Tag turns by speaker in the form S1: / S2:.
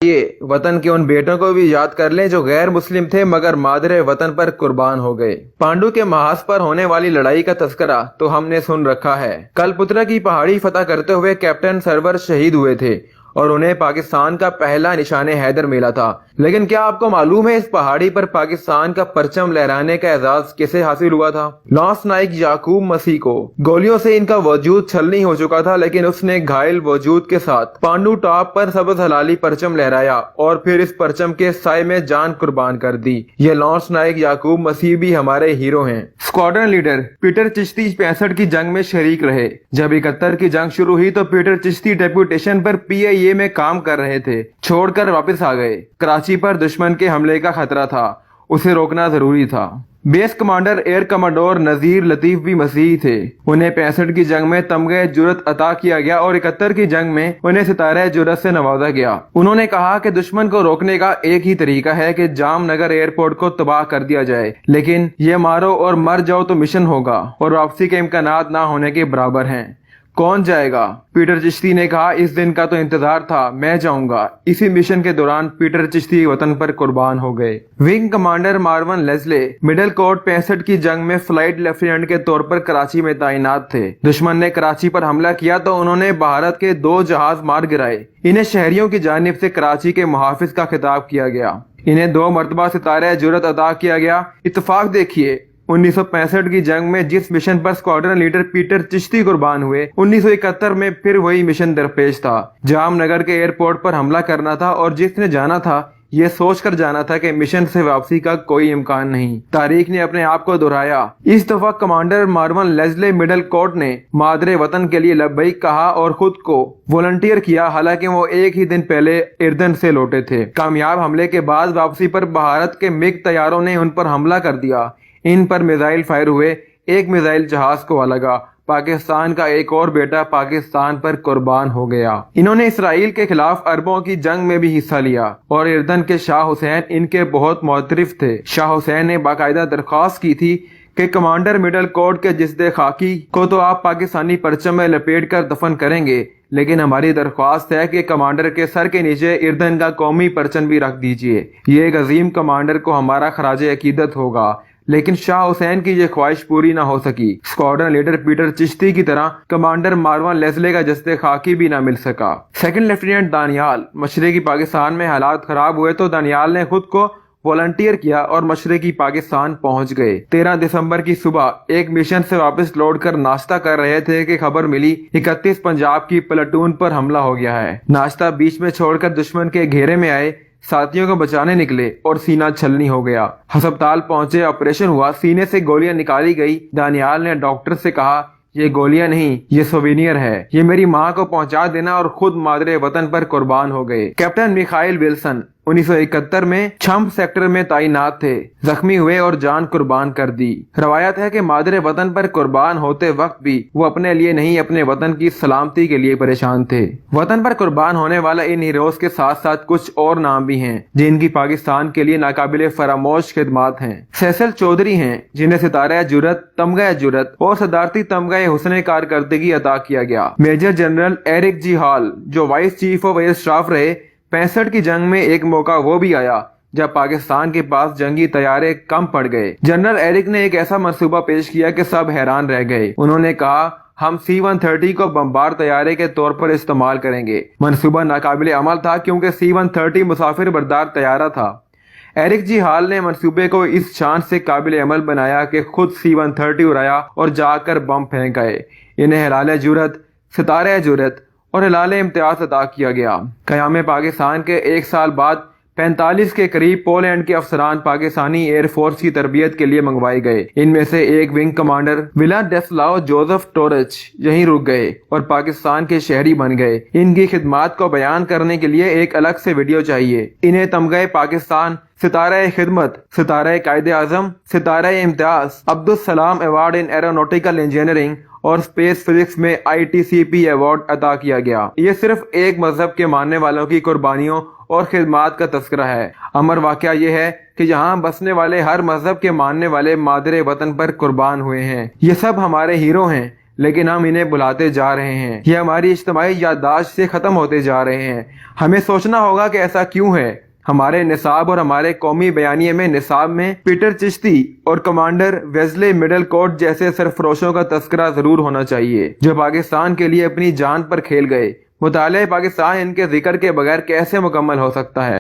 S1: ये वतन के उन बेटों को भी याद कर लें जो गैर मुस्लिम थे मगर मादरे वतन पर कुर्बान हो गए। पांडु के महाज पर होने वाली लड़ाई का तस्करा तो हमने सुन रखा है। कलपुत्रा की पहाड़ी फतह करते हुए कैप्टन सरवर शहीद हुए थे और उन्हें पाकिस्तान का पहला निशाने हैदर मिला था। लेकिन क्या आपको मालूम है इस पहाड़ी पर पाकिस्तान का परचम लहराने का एजाज कैसे हासिल हुआ था? लॉन्स नाइक याकूब मसीह को गोलियों से इनका वजूद छलनी हो चुका था, लेकिन उसने घायल वजूद के साथ पांडु टॉप पर सबज हलाली परचम लहराया और फिर इस परचम के साए में जान कुर्बान कर दी। ये लॉन्स नाइक याकूब मसीह भी हमारे हीरो हैं। स्क्वाड्रन लीडर पीटर चिश्ती 65 की जंग में शरीक रहे। जब 71 की जंग शुरू हुई तो पीटर चिश्ती डेपुटेशन पर PIA में काम कर रहे थे, छोड़कर वापस आ गए। कराची पर दुश्मन के हमले का खतरा था, उसे रोकना जरूरी था। बेस कमांडर एयर कमांडोर नजीर लतीफ भी मसीही थे। उन्हें 65 की जंग में तमगे जुरत अता किया गया और 71 की जंग में उन्हें सितारे जुरत से नवाजा गया। उन्होंने कहा कि दुश्मन को रोकने का एक ही तरीका है कि जामनगर एयरपोर्ट को तबाह कर दिया जाए, लेकिन ये मारो और मर जाओ तो मिशन होगा और वापसी के इम्कानात ना होने के बराबर हैं। कौन जाएगा? पीटर चिश्ती ने कहा, इस दिन का तो इंतजार था, मैं जाऊंगा। इसी मिशन के दौरान पीटर चिश्ती वतन पर कुर्बान हो गए। Wing commander Mervyn Leslie middle court 65 की जंग में फ्लाइट लेफ्टिनेंट के तौर पर कराची में तैनात थे। दुश्मन ने कराची पर हमला किया तो उन्होंने भारत के 2 जहाज मार गिराए। इन्हें शहरियों की जानिब से कराची के मुहाफिज का खिताब किया गया। इन्हें 2 मरतबा सितारे जुरत अता किया गया। इत्तेफाक देखिए, 1965 की जंग में जिस मिशन पर स्क्वाड्रन लीडर पीटर चिश्ती कुर्बान हुए, 1971 में फिर वही मिशन दरपेश था। जामनगर के एयरपोर्ट पर हमला करना था और जिसने जाना था ये सोचकर जाना था कि मिशन से वापसी का कोई इम्कान नहीं। तारीख ने अपने आप को दोहराया। इस दफा commander Mervyn Leslie middle court ने मादरे वतन के लिए लब्बैक कहा और खुद को वॉलंटियर किया, हालांकि वो एक ही दिन पहले इर्दन से लौटे थे। कामयाब हमले के बाद वापसी पर भारत के मिग तैयारों ने उन पर हमला कर दिया। इन पर मिसाइल फायर हुए, एक मिसाइल जहाज को लगा। पाकिस्तान का एक और बेटा पाकिस्तान पर कुर्बान हो गया। इन्होंने इसराइल के खिलाफ अरबों की जंग में भी हिस्सा लिया और इर्दन के शाह हुसैन इनके बहुत मोतरिफ थे। शाह हुसैन ने बाकायदा दरख्वास्त की थी कि कमांडर मिडल कोर्ट के जिस्दे खाकी को तो आप पाकिस्तानी परचम में लपेट कर दफन करेंगे, लेकिन हमारी दरख्वास्त है कि कमांडर के सर के नीचे इर्दन का कौमी परचम भी रख दीजिए। ये एक अजीम कमांडर को हमारा खराजे अकीदत होगा। लेकिन शाह हुसैन की ये ख्वाहिश पूरी ना हो सकी। स्क्वाड्रन लीडर पीटर चिश्ती की तरह कमांडर मार्वन लेस्ले का जस्ते खाकी भी ना मिल सका। सेकंड लेफ्टिनेंट दानियाल मशरकी पाकिस्तान में हालात खराब हुए तो दानियाल ने खुद को वॉलंटियर किया और मशरकी पाकिस्तान पहुंच गए। 13 दिसंबर की सुबह एक मिशन से वापस लौटकर नाश्ता कर रहे थे कि खबर मिली 31 पंजाब की प्लाटून पर हमला हो गया है। नाश्ता बीच में छोड़कर दुश्मन के घेरे में आए साथियों को बचाने निकले और सीना छलनी हो गया। अस्पताल पहुंचे, ऑपरेशन हुआ, सीने से गोलियां निकाली गई। दानियाल ने डॉक्टर से कहा, ये गोलियां नहीं, ये सोवेनियर है, ये मेरी माँ को पहुंचा देना, और खुद मादरे वतन पर कुर्बान हो गए। कैप्टन मिखाइल विल्सन 1971 में छम्प सेक्टर में तैनात थे, जख्मी हुए और जान कुर्बान कर दी। रवायत है कि मादरे वतन पर कुर्बान होते वक्त भी वो अपने लिए नहीं अपने वतन की सलामती के लिए परेशान थे। वतन पर कुर्बान होने वाला इन हीरोज के साथ साथ कुछ और नाम भी हैं जिनकी पाकिस्तान के लिए नाकाबिले फरामोश खिदमात हैं। फैसल चौधरी हैं जिन्हें सितारा जुरत, तमगा जुरत और सदारती तमगा हुस्न कारकर्दगी अता किया गया। मेजर जनरल एरिक जी हॉल जो vice chief of air staff रहे, 65 की जंग में एक मौका वो भी आया जब पाकिस्तान के पास जंगी तैयारे कम पड़ गए। जनरल एरिक ने एक ऐसा मंसूबा पेश किया कि सब हैरान रह गए। उन्होंने कहा, हम C-130 को बमबार तैयारे के तौर पर इस्तेमाल करेंगे। मंसूबा नाकाबिले अमल था क्योंकि C-130 मुसाफिर बरदार तैयारा था। एरिक जी हाल ने मंसूबे को इस शान से काबिल अमल बनाया कि खुद C-130 उड़ाया और जाकर बम फेंक गए। इन्हें हिलाले जुरत, सितारे जुरत और हिलाले इम्तियाज अता किया गया। क़याम पाकिस्तान के 1 साल बाद 45 के करीब पोलैंड के अफसरान पाकिस्तानी एयरफोर्स की तरबियत के लिए मंगवाए गए। इनमें से एक विंग कमांडर विलाडेस्लाव जोसेफ टोरच यहीं रुक गए और पाकिस्तान के शहरी बन गए। इनकी खिदमात को बयान करने के लिए एक अलग से वीडियो चाहिए। इन्हें तमगा पाकिस्तान, सितारा खिदमत, सितारा कायदे आजम, सितारा Imtiaz, Abdul Salam award in aeronautical engineering और स्पेस फिजिक्स में ITCP अवार्ड अता किया गया। ये सिर्फ एक मजहब के मानने वालों की कुर्बानियों और खिदमात का तस्करा है। अमर वाकया ये है कि यहाँ बसने वाले हर मजहब के मानने वाले मादरे वतन पर कुर्बान हुए हैं। ये सब हमारे हीरो हैं, لیکن ہم انہیں بھلاتے جا رہے ہیں. یہ ہماری اجتماعی یادداشت سے ختم ہوتے جا رہے ہیں. ہمیں سوچنا ہوگا کہ ایسا کیوں ہے. ہمارے نصاب اور ہمارے قومی بیانیے میں نصاب میں پیٹر چشتی اور کمانڈر ویزلے مڈل کوٹ جیسے سرفروشوں کا تذکرہ ضرور ہونا چاہیے جو پاکستان کے لیے اپنی جان پر کھیل گئے. مطالعہ پاکستان ان کے ذکر کے بغیر کیسے مکمل ہو سکتا ہے؟